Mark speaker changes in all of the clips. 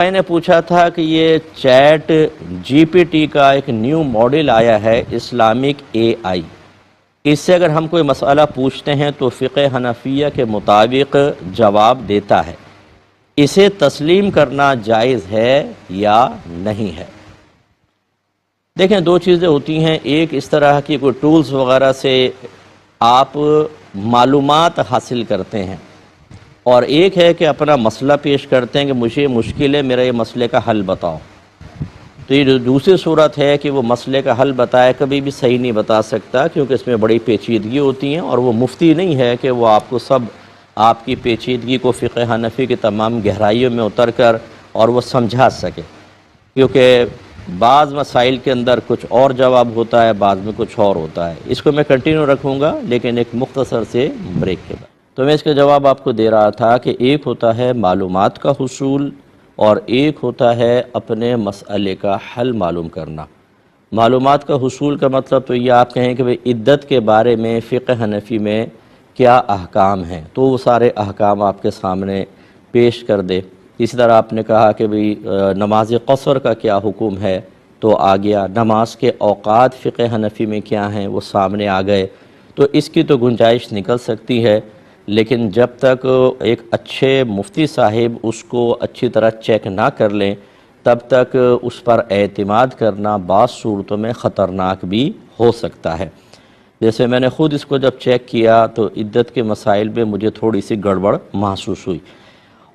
Speaker 1: میں نے پوچھا تھا کہ یہ چیٹ جی پی ٹی کا ایک نیو ماڈل آیا ہے اسلامک اے آئی، اس سے اگر ہم کوئی مسئلہ پوچھتے ہیں تو فقہ حنفیہ کے مطابق جواب دیتا ہے، اسے تسلیم کرنا جائز ہے یا نہیں ہے؟ دیکھیں، دو چیزیں ہوتی ہیں، ایک اس طرح کی کوئی ٹولز وغیرہ سے آپ معلومات حاصل کرتے ہیں، اور ایک ہے کہ اپنا مسئلہ پیش کرتے ہیں کہ مجھے مشکل ہے، میرا یہ مسئلے کا حل بتاؤ۔ تو یہ جو دوسری صورت ہے کہ وہ مسئلے کا حل بتائے، کبھی بھی صحیح نہیں بتا سکتا، کیونکہ اس میں بڑی پیچیدگی ہوتی ہیں، اور وہ مفتی نہیں ہے کہ وہ آپ کو سب آپ کی پیچیدگی کو فقہ حنفی کی تمام گہرائیوں میں اتر کر اور وہ سمجھا سکے، کیونکہ بعض مسائل کے اندر کچھ اور جواب ہوتا ہے، بعض میں کچھ اور ہوتا ہے۔ اس کو میں کنٹینیو رکھوں گا، لیکن ایک مختصر سے بریک کے بعد۔ تو میں اس کا جواب آپ کو دے رہا تھا کہ ایک ہوتا ہے معلومات کا حصول، اور ایک ہوتا ہے اپنے مسئلے کا حل معلوم کرنا۔ معلومات کا حصول کا مطلب تو یہ آپ کہیں کہ بھئی عدت کے بارے میں فقہ حنفی میں کیا احکام ہیں، تو وہ سارے احکام آپ کے سامنے پیش کر دے۔ اسی طرح آپ نے کہا کہ بھئی نماز قصر کا کیا حکم ہے، تو آ گیا۔ نماز کے اوقات فقہ حنفی میں کیا ہیں، وہ سامنے آ گئے۔ تو اس کی تو گنجائش نکل سکتی ہے، لیکن جب تک ایک اچھے مفتی صاحب اس کو اچھی طرح چیک نہ کر لیں، تب تک اس پر اعتماد کرنا بعض صورتوں میں خطرناک بھی ہو سکتا ہے۔ جیسے میں نے خود اس کو جب چیک کیا تو عدت کے مسائل میں مجھے تھوڑی سی گڑبڑ محسوس ہوئی۔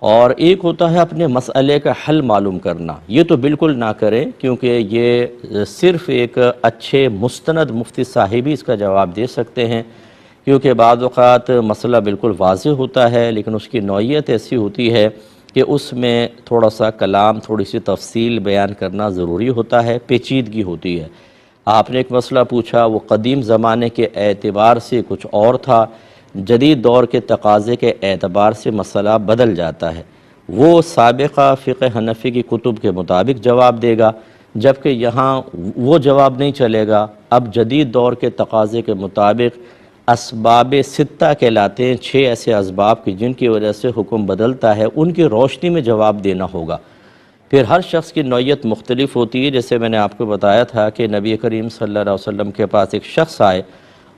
Speaker 1: اور ایک ہوتا ہے اپنے مسئلے کا حل معلوم کرنا، یہ تو بالکل نہ کریں، کیونکہ یہ صرف ایک اچھے مستند مفتی صاحب ہی اس کا جواب دے سکتے ہیں، کیونکہ بعض اوقات مسئلہ بالکل واضح ہوتا ہے، لیکن اس کی نوعیت ایسی ہوتی ہے کہ اس میں تھوڑا سا کلام، تھوڑی سی تفصیل بیان کرنا ضروری ہوتا ہے، پیچیدگی ہوتی ہے۔ آپ نے ایک مسئلہ پوچھا، وہ قدیم زمانے کے اعتبار سے کچھ اور تھا، جدید دور کے تقاضے کے اعتبار سے مسئلہ بدل جاتا ہے، وہ سابقہ فقہ حنفی کی کتب کے مطابق جواب دے گا، جبکہ یہاں وہ جواب نہیں چلے گا۔ اب جدید دور کے تقاضے کے مطابق اسباب ستہ کہلاتے ہیں، 6 ایسے اسباب کی جن کی وجہ سے حکم بدلتا ہے، ان کی روشنی میں جواب دینا ہوگا۔ پھر ہر شخص کی نوعیت مختلف ہوتی ہے، جیسے میں نے آپ کو بتایا تھا کہ نبی کریم صلی اللہ علیہ وسلم کے پاس ایک شخص آئے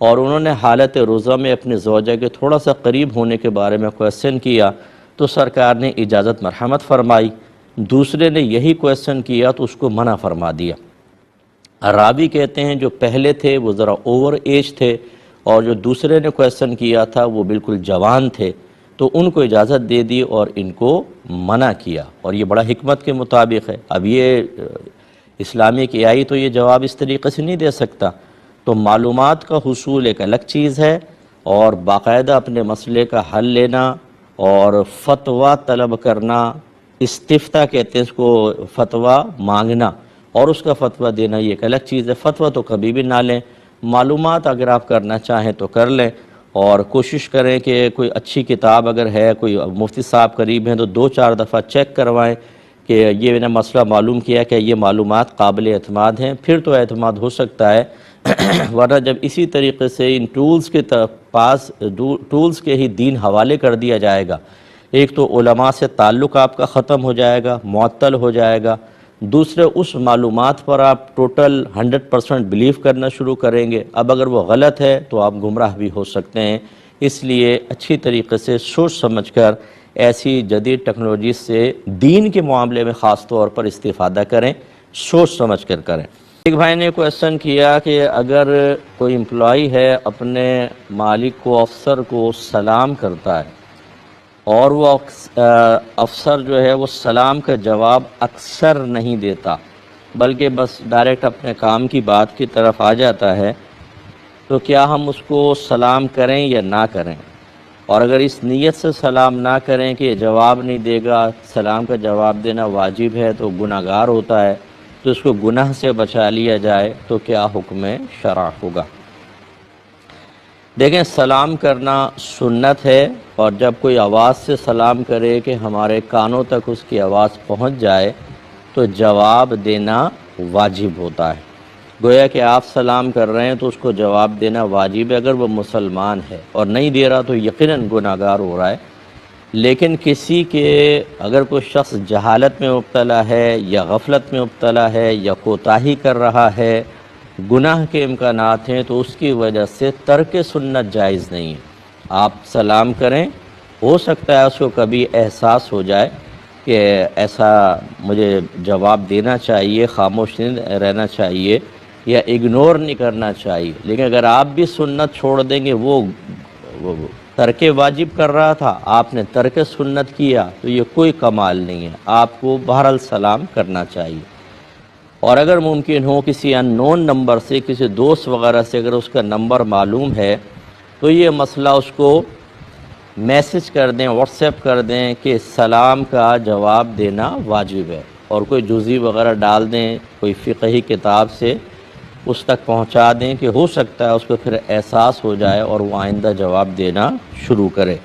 Speaker 1: اور انہوں نے حالت روزہ میں اپنے زوجہ کے تھوڑا سا قریب ہونے کے بارے میں کویسچن کیا، تو سرکار نے اجازت مرحمت فرمائی۔ دوسرے نے یہی کویسچن کیا تو اس کو منع فرما دیا۔ راوی کہتے ہیں جو پہلے تھے وہ ذرا اوور ایج تھے، اور جو دوسرے نے کویسچن کیا تھا وہ بالکل جوان تھے، تو ان کو اجازت دے دی اور ان کو منع کیا، اور یہ بڑا حکمت کے مطابق ہے۔ اب یہ اسلامک اے آئی تو یہ جواب اس طریقے سے نہیں دے سکتا۔ تو معلومات کا حصول ایک الگ چیز ہے، اور باقاعدہ اپنے مسئلے کا حل لینا اور فتویٰ طلب کرنا، استفتاء کہتے ہیں اس کو، فتویٰ مانگنا اور اس کا فتویٰ دینا، یہ ایک الگ چیز ہے۔ فتویٰ تو کبھی بھی نہ لیں، معلومات اگر آپ کرنا چاہیں تو کر لیں، اور کوشش کریں کہ کوئی اچھی کتاب اگر ہے، کوئی مفتی صاحب قریب ہیں تو 2-4 دفعہ چیک کروائیں کہ یہ میں نے مسئلہ معلوم کیا کہ یہ معلومات قابل اعتماد ہیں، پھر تو اعتماد ہو سکتا ہے۔ ورنہ جب اسی طریقے سے ان ٹولز کے پاس ٹولز کے ہی دین حوالے کر دیا جائے گا، ایک تو علماء سے تعلق آپ کا ختم ہو جائے گا، معطل ہو جائے گا، دوسرے اس معلومات پر آپ ٹوٹل 100% بلیو کرنا شروع کریں گے۔ اب اگر وہ غلط ہے تو آپ گمراہ بھی ہو سکتے ہیں، اس لیے اچھی طریقے سے سوچ سمجھ کر ایسی جدید ٹیکنالوجی سے دین کے معاملے میں خاص طور پر استفادہ کریں، سوچ سمجھ کر کریں۔ ایک بھائی نے کویسچن کیا کہ اگر کوئی امپلائی ہے اپنے مالک کو، افسر کو سلام کرتا ہے، اور وہ افسر جو ہے وہ سلام کا جواب اکثر نہیں دیتا، بلکہ بس ڈائریکٹ اپنے کام کی بات کی طرف آ جاتا ہے، تو کیا ہم اس کو سلام کریں یا نہ کریں؟ اور اگر اس نیت سے سلام نہ کریں کہ یہ جواب نہیں دے گا، سلام کا جواب دینا واجب ہے تو گناہ گار ہوتا ہے، تو اس کو گناہ سے بچا لیا جائے، تو کیا حکم شرع ہوگا؟ دیکھیں، سلام کرنا سنت ہے، اور جب کوئی آواز سے سلام کرے کہ ہمارے کانوں تک اس کی آواز پہنچ جائے تو جواب دینا واجب ہوتا ہے۔ گویا کہ آپ سلام کر رہے ہیں تو اس کو جواب دینا واجب ہے، اگر وہ مسلمان ہے، اور نہیں دے رہا تو یقیناً گناہ گار ہو رہا ہے۔ لیکن کسی کے اگر کوئی شخص جہالت میں مبتلا ہے یا غفلت میں مبتلا ہے یا کوتاہی کر رہا ہے، گناہ کے امکانات ہیں، تو اس کی وجہ سے ترک سنت جائز نہیں ہے۔ آپ سلام کریں، ہو سکتا ہے اس کو کبھی احساس ہو جائے کہ ایسا مجھے جواب دینا چاہیے، خاموش نہیں رہنا چاہیے یا اگنور نہیں کرنا چاہیے، لیکن اگر آپ بھی سنت چھوڑ دیں گے، وہ ترک واجب کر رہا تھا، آپ نے ترک سنت کیا، تو یہ کوئی کمال نہیں ہے، آپ کو بہرحال سلام کرنا چاہیے۔ اور اگر ممکن ہو کسی ان نون نمبر سے، کسی دوست وغیرہ سے اگر اس کا نمبر معلوم ہے، تو یہ مسئلہ اس کو میسج کر دیں، واٹس ایپ کر دیں کہ سلام کا جواب دینا واجب ہے، اور کوئی جزوی وغیرہ ڈال دیں کوئی فقہی کتاب سے، اس تک پہنچا دیں کہ ہو سکتا ہے اس کو پھر احساس ہو جائے اور وہ آئندہ جواب دینا شروع کرے۔